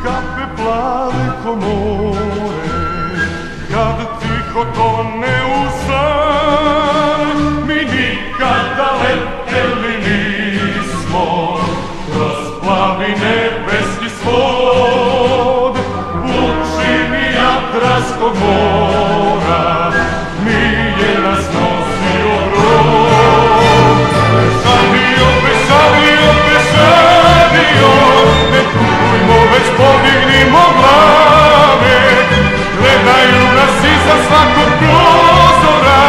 kape plave ko more, kad tiho tone u san, mi nikada leteli nismo kroz plavi nebeski svod, pučini Jadranskog mora, nije nas nosio brod. Pesadio, pesadio, pesadio, ne tujmo, već podignimo glave, gledaju nas iza svakog prozora,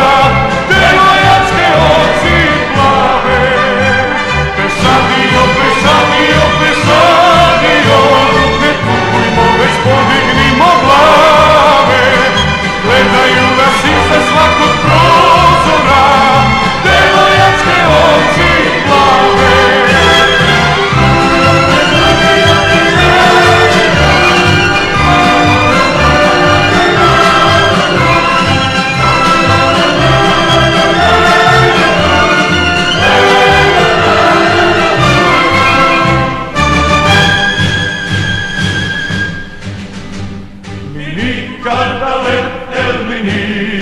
devojačke oči plave. Pesadio, pesadio, pesadio, ne tujmo, već podignimo glave, gledaju nas iza svakog prozora, devojačke oči plave. Nikada leteli nismo